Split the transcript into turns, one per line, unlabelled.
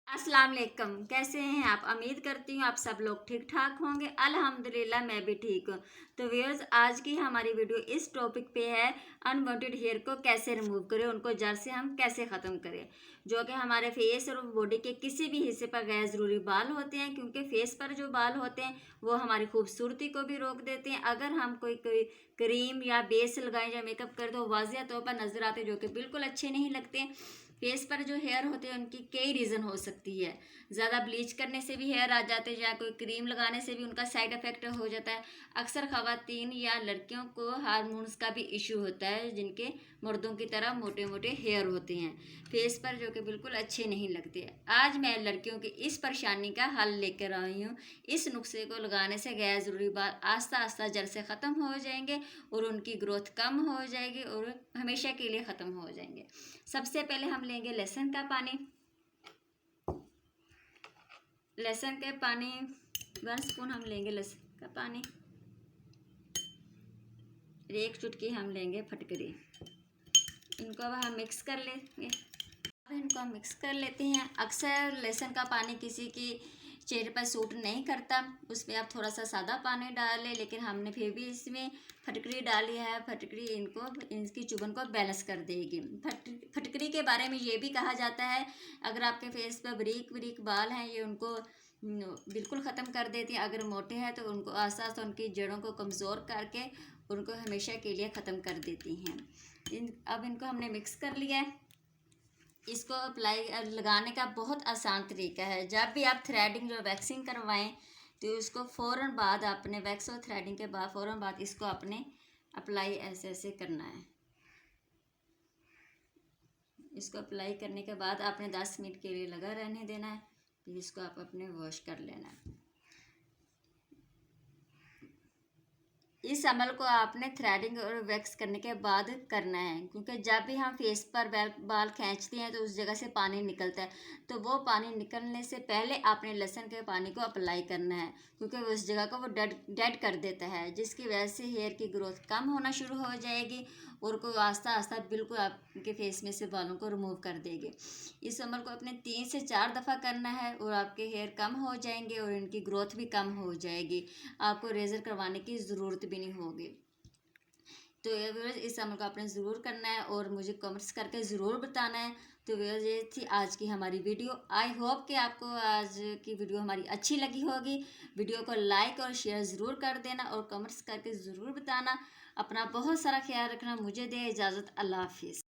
अस्सलाम वालेकुम। कैसे हैं आप? उम्मीद करती हूँ आप सब लोग ठीक ठाक होंगे। अल्हम्दुलिल्लाह मैं भी ठीक हूँ। तो व्यूअर्स, आज की हमारी वीडियो इस टॉपिक पे है, अनवांटेड हेयर को कैसे रिमूव करें, उनको जड़ से हम कैसे ख़त्म करें। जो कि हमारे फेस और बॉडी के किसी भी हिस्से पर गैर ज़रूरी बाल होते हैं, क्योंकि फेस पर जो बाल होते हैं वो हमारी खूबसूरती को भी रोक देते हैं। अगर हम कोई कोई क्रीम या बेस लगाएं या मेकअप करें तो वाज़िया तौर पर नज़र आते हैं, जो कि बिल्कुल अच्छे नहीं लगते। फेस पर जो हेयर होते हैं उनकी कई रीज़न हो सकती है। ज़्यादा ब्लीच करने से भी हेयर आ जाते हैं, या कोई क्रीम लगाने से भी उनका साइड इफ़ेक्ट हो जाता है। अक्सर ख़वातीन या लड़कियों को हार्मोन्स का भी इशू होता है, जिनके मर्दों की तरह मोटे मोटे हेयर होते हैं फेस पर, जो कि बिल्कुल अच्छे नहीं लगते। आज मैं लड़कियों की इस परेशानी का हल लेकर आई हूँ। इस नुस्खे को लगाने से गैर ज़रूरी बाल आस्ता आस्ता जड़ से ख़त्म हो जाएंगे और उनकी ग्रोथ कम हो जाएगी और हमेशा के लिए ख़त्म हो जाएंगे। सबसे पहले हम लेंगे लहसुन का पानी। लहसुन के पानी 1 स्पून हम लेंगे लहसुन का पानी। 1 चुटकी हम लेंगे फटकरी। इनको अब हम मिक्स कर लेंगे। अब इनको हम मिक्स कर लेते हैं। अक्सर लहसुन का पानी किसी की चेहरे पर सूट नहीं करता, उसमें आप थोड़ा सा सादा पानी डाल लें, लेकिन हमने फिर भी इसमें फटकरी डाली है। फटकरी इनको इनकी चुभन को बैलेंस कर देगी। फटकरी के बारे में ये भी कहा जाता है, अगर आपके फेस पर बारीक बारीक बाल हैं ये उनको बिल्कुल ख़त्म कर देती है। अगर मोटे हैं तो उनको आस्ता आस्ता उनकी जड़ों को कमज़ोर करके उनको हमेशा के लिए ख़त्म कर देती हैं। अब इनको हमने मिक्स कर लिया है। इसको अप्लाई लगाने का बहुत आसान तरीका है। जब भी आप थ्रेडिंग जो वैक्सिंग करवाएं तो उसको फ़ौरन बाद आपने वैक्स और थ्रेडिंग के बाद फ़ौरन बाद इसको आपने अप्लाई ऐसे ऐसे करना है। इसको अप्लाई करने के बाद आपने 10 मिनट के लिए लगा रहने देना है, फिर इसको आप अपने वॉश कर लेना है। इस अमल को आपने थ्रेडिंग और वैक्स करने के बाद करना है, क्योंकि जब भी हम फेस पर बाल खींचते हैं तो उस जगह से पानी निकलता है। तो वो पानी निकलने से पहले आपने लहसुन के पानी को अप्लाई करना है, क्योंकि उस जगह को वो डेड कर देता है, जिसकी वजह से हेयर की ग्रोथ कम होना शुरू हो जाएगी और को आस्ता आस्ता बिल्कुल आपके फेस में से बालों को रिमूव कर देगी। इस अमल को अपने 3 से 4 दफ़ा करना है और आपके हेयर कम हो जाएंगे और इनकी ग्रोथ भी कम हो जाएगी। आपको रेज़र करवाने की ज़रूरत भी नहीं होगी। तो व्यूअर्स, इस अमल को आपने ज़रूर करना है और मुझे कमेंट्स करके ज़रूर बताना है। तो व्यूअर्स, ये थी आज की हमारी वीडियो। आई होप कि आपको आज की वीडियो हमारी अच्छी लगी होगी। वीडियो को लाइक और शेयर ज़रूर कर देना और कमेंट्स करके ज़रूर बताना। अपना बहुत सारा ख्याल रखना। मुझे दे इजाज़त। अल्लाह हाफिज़।